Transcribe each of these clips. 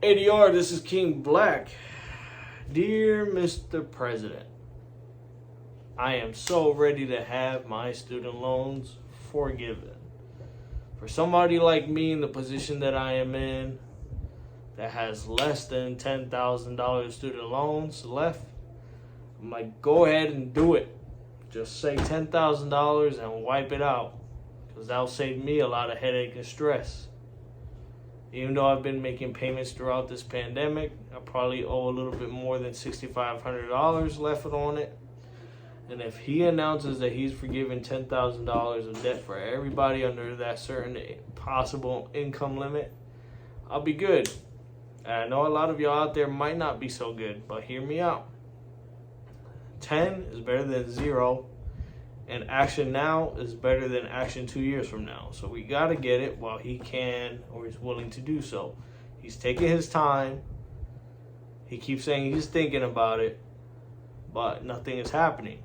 ADR, this is King Black. Dear Mr. President, I am so ready to have my student loans forgiven. For somebody like me in the position that I am in, that has less than $10,000 student loans left, I'm like, go ahead and do it. Just say $10,000 and wipe it out, because that'll save me a lot of headache and stress. Even though I've been making payments throughout this pandemic, I probably owe a little bit more than $6,500 left on it. And if he announces that he's forgiving $10,000 of debt for everybody under that certain possible income limit, I'll be good. And I know a lot of y'all out there might not be so good, but hear me out. 10 is better than 0. And action now is better than action 2 years from now. So we got to get it while he can or is willing to do so. He's taking his time. He keeps saying he's thinking about it, but nothing is happening.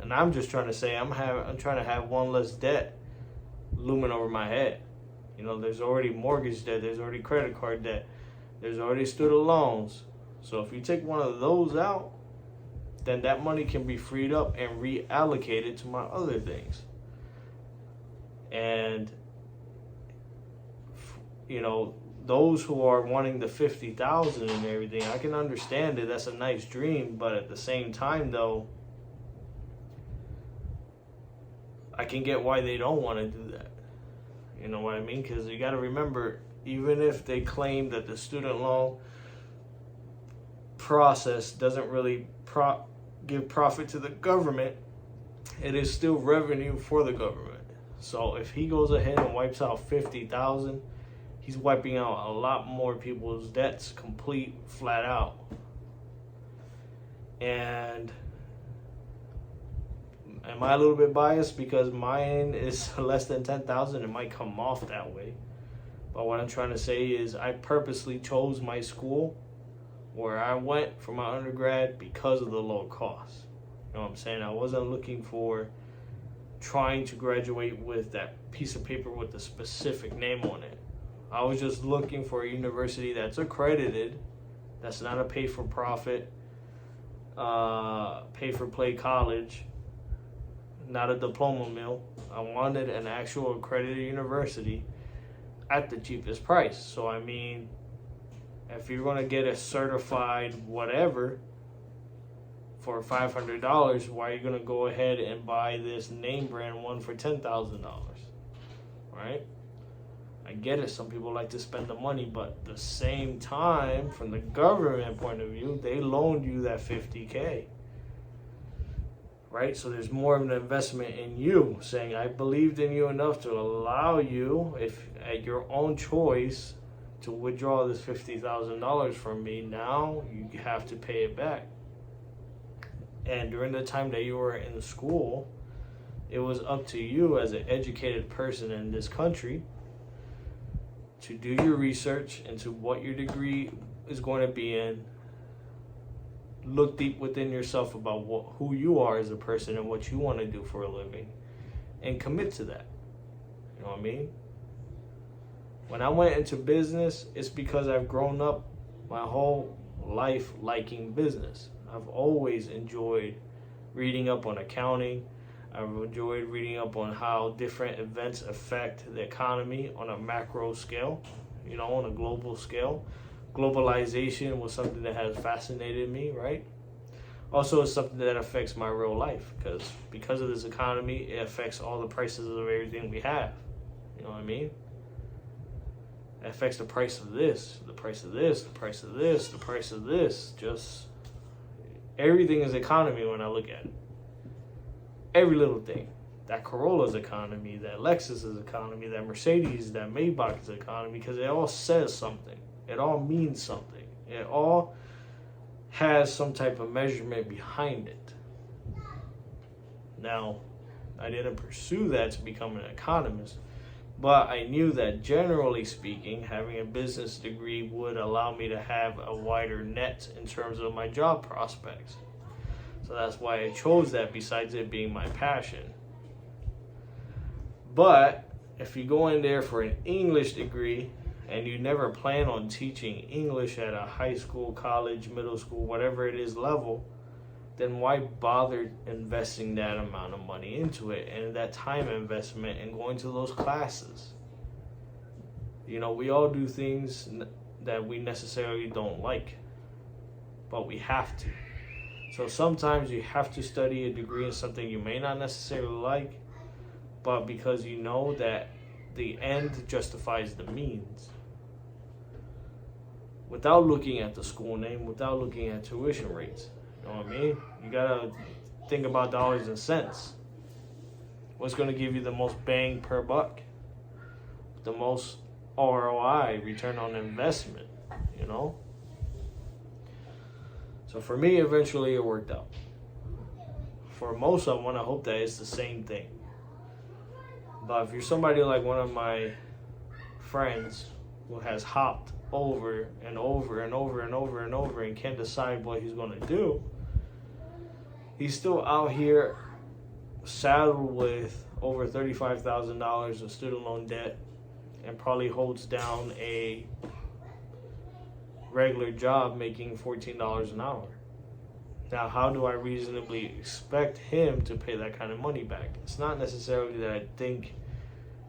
And I'm just trying to say I'm trying to have one less debt looming over my head. You know, there's already mortgage debt, there's already credit card debt, there's already student loans. So if you take one of those out, then that money can be freed up and reallocated to my other things. And, you know, those who are wanting the 50,000 and everything, I can understand it. That's a nice dream. But at the same time, though, I can get why they don't want to do that. You know what I mean? Because you got to remember, even if they claim that the student loan process doesn't really give profit to the government, it is still revenue for the government. So if he goes ahead and wipes out 50,000, he's wiping out a lot more people's debts complete, flat out. And am I a little bit biased because mine is less than 10,000? It might come off that way. But what I'm trying to say is I purposely chose my school where I went for my undergrad because of the low cost. You know what I'm saying? I wasn't looking for trying to graduate with that piece of paper with a specific name on it. I was just looking for a university that's accredited, that's not a pay-for-profit, pay-for-play college, not a diploma mill. I wanted an actual accredited university at the cheapest price. So I mean, if you're going to get a certified whatever for $500, why are you going to go ahead and buy this name brand one for $10,000? Right? I get it. Some people like to spend the money, but at the same time, from the government point of view, they loaned you that $50K. Right? So there's more of an investment in you, saying, I believed in you enough to allow you, if at your own choice, to withdraw this $50,000 from me. Now you have to pay it back. And during the time that you were in school, it was up to you as an educated person in this country to do your research into what your degree is going to be in. Look deep within yourself about who you are as a person and what you want to do for a living, and commit to that. You know what I mean? When I went into business, it's because I've grown up my whole life liking business. I've always enjoyed reading up on accounting. I've enjoyed reading up on how different events affect the economy on a macro scale, you know, on a global scale. Globalization was something that has fascinated me, right? Also, it's something that affects my real life because of this economy, it affects all the prices of everything we have. You know what I mean? It affects the price of this, the price of this, the price of this, the price of this. Just everything is economy when I look at it. Every little thing. That Corolla's economy, that Lexus is economy, that Mercedes, that Maybach is economy, because it all says something. It all means something. It all has some type of measurement behind it. Now, I didn't pursue that to become an economist, but I knew that generally speaking, having a business degree would allow me to have a wider net in terms of my job prospects. So that's why I chose that, besides it being my passion. But if you go in there for an English degree and you never plan on teaching English at a high school, college, middle school, whatever it is level, then why bother investing that amount of money into it and that time investment and going to those classes? You know, we all do things that we necessarily don't like, but we have to. So sometimes you have to study a degree in something you may not necessarily like, but because you know that the end justifies the means. Without looking at the school name, without looking at tuition rates. You know what I mean? You gotta think about dollars and cents. What's gonna give you the most bang per buck? The most ROI, return on investment, you know? So for me, eventually it worked out. For most of them, I hope that it's the same thing. But if you're somebody like one of my friends who has hopped over and over and over and over and over and can't decide what he's going to do, he's still out here saddled with over $35,000 of student loan debt and probably holds down a regular job making $14 an hour. Now, how do I reasonably expect him to pay that kind of money back? It's not necessarily that I think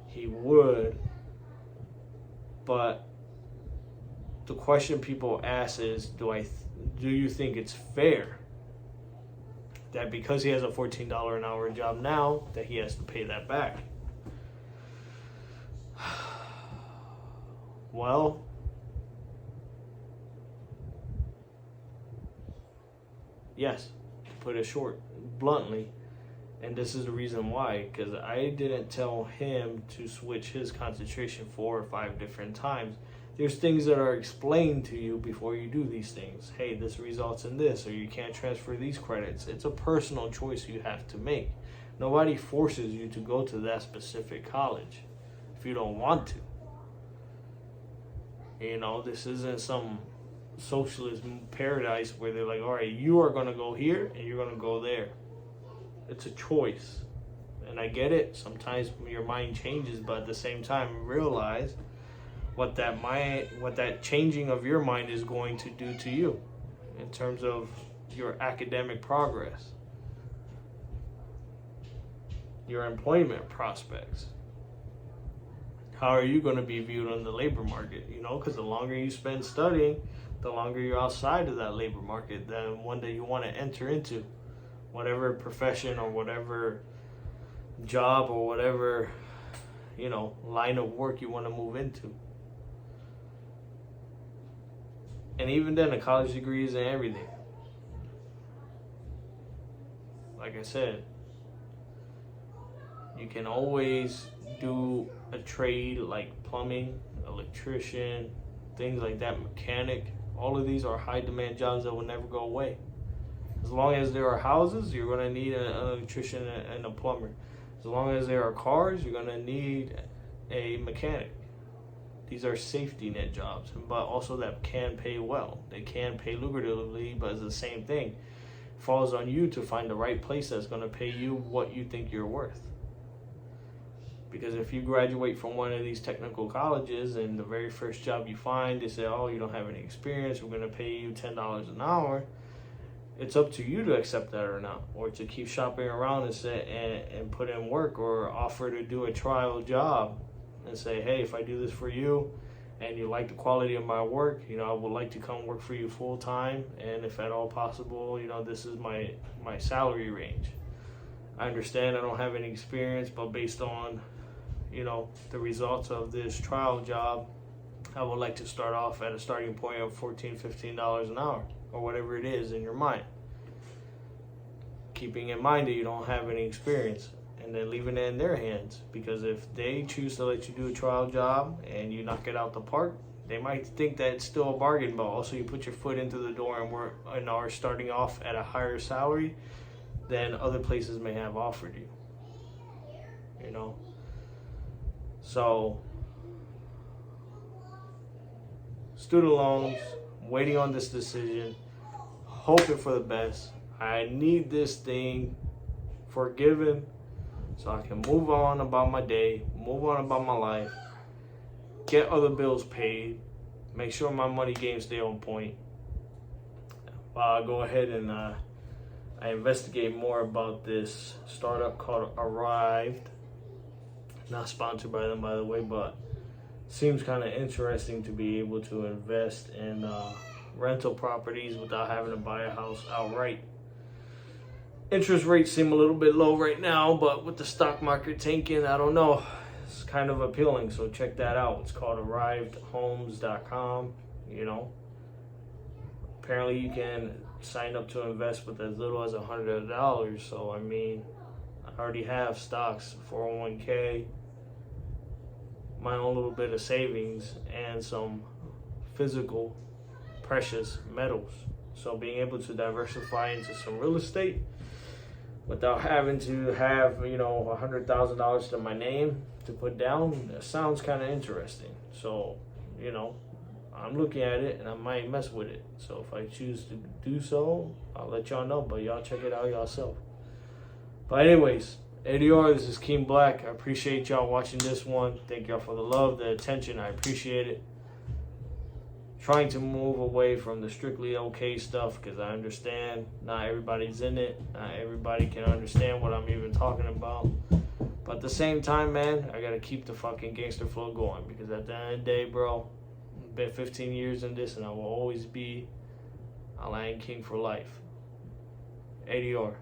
he would, but the question people ask is, do you think it's fair that because he has a $14 an hour job now, that he has to pay that back? Well, yes, to put it short, bluntly, and this is the reason why, because I didn't tell him to switch his concentration 4 or 5 different times. There's things that are explained to you before you do these things. Hey, this results in this, or you can't transfer these credits. It's a personal choice you have to make. Nobody forces you to go to that specific college if you don't want to. You know, this isn't some socialist paradise where they're like, all right, you are going to go here and you're going to go there. It's a choice. And I get it. Sometimes your mind changes, but at the same time, realize what that changing of your mind is going to do to you in terms of your academic progress, your employment prospects. How are you going to be viewed on the labor market? You know, because the longer you spend studying, the longer you're outside of that labor market, the one that you want to enter into, whatever profession or whatever job or whatever, you know, line of work you want to move into. And even then, a college degree isn't everything. Like I said, you can always do a trade like plumbing, electrician, things like that, mechanic. All of these are high demand jobs that will never go away. As long as there are houses, you're going to need an electrician and a plumber. As long as there are cars, you're going to need a mechanic. These are safety net jobs, but also that can pay well. They can pay lucratively, but it's the same thing. It falls on you to find the right place that's going to pay you what you think you're worth. Because if you graduate from one of these technical colleges and the very first job you find, they say, oh, you don't have any experience, we're going to pay you $10 an hour. It's up to you to accept that or not, or to keep shopping around and put in work, or offer to do a trial job and say, hey, if I do this for you and you like the quality of my work, you know, I would like to come work for you full time, and if at all possible, you know, this is my salary range. I understand I don't have any experience, but based on, you know, the results of this trial job, I would like to start off at a starting point of $14, $15 an hour, or whatever it is in your mind. Keeping in mind that you don't have any experience, and then leaving it in their hands. Because if they choose to let you do a trial job and you knock it out the park, they might think that it's still a bargain, but also you put your foot into the door and are starting off at a higher salary than other places may have offered you. You know? So, student loans, waiting on this decision, hoping for the best. I need this thing forgiven so I can move on about my day, move on about my life, get other bills paid, make sure my money games stay on point. I'll go ahead and I investigate more about this startup called Arrived. Not sponsored by them, by the way, but seems kind of interesting to be able to invest in rental properties without having to buy a house outright. Interest rates seem a little bit low right now, but with the stock market tanking, I don't know. It's kind of appealing, so check that out. It's called ArrivedHomes.com. You know, apparently you can sign up to invest with as little as $100. So I mean, I already have stocks, 401k, my own little bit of savings, and some physical precious metals. So being able to diversify into some real estate without having to have, you know, $100,000 to my name to put down, that sounds kind of interesting. So, you know, I'm looking at it and I might mess with it. So if I choose to do so, I'll let y'all know, but y'all check it out yourself. But anyways, ADR, this is King Black. I appreciate y'all watching this one. Thank y'all for the love, the attention. I appreciate it. Trying to move away from the strictly okay stuff, because I understand not everybody's in it. Not everybody can understand what I'm even talking about. But at the same time, man, I got to keep the fucking gangster flow going, because at the end of the day, bro, I've been 15 years in this and I will always be a Lion King for life. ADR.